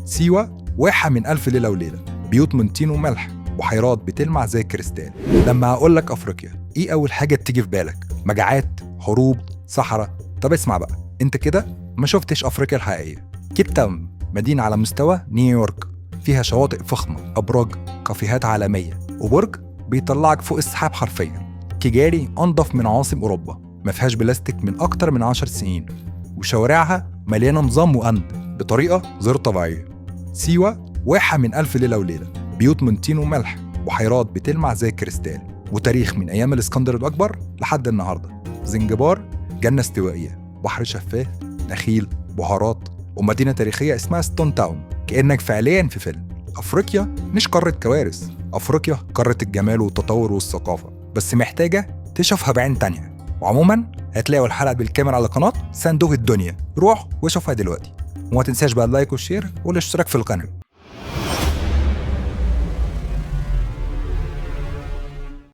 سيوة واحة من ألف ليلة وليلة، بيوت من طين وملح، بحيرات بتلمع زي الكريستال. لما أقول لك أفريقيا، إيه أول حاجة تيجي في بالك؟ مجاعات، حروب، صحراء؟ طب اسمع بقى، أنت كده ما شفتش أفريقيا الحقيقية. كيب تاون مدينة على مستوى نيويورك، فيها شواطئ فخمة، أبراج، كافيهات عالمية، وبرج بيطلعك فوق السحاب حرفياً. كيجالي أنظف من عواصم أوروبا، ما فيهاش بلاستيك من أكتر من 10 سنين، وشوارعها مليانة نظام وأمن بطريقة غير طبيعية. سيوة واحة من ألف ليلة وليلة، بيوت من طين وملح، بحيرات بتلمع زي الكريستال، وتاريخ من أيام الإسكندر الأكبر لحد النهاردة. زنجبار جنة استوائية، بحر شفاف، نخيل، بهارات، ومدينة تاريخية اسمها ستون تاون، كأنك فعلياً في فيلم. أفريقيا مش قارة كوارث، أفريقيا قارة الجمال والتطور والثقافة، بس محتاجة تشوفها بعين تانية. وعموماً هتلاقوا الحلقة بالكامل على قناة صندوق الدنيا، روح وشوفها دلوقتي. وما تنساش بقى اللايك والشير والاشتراك في القناة.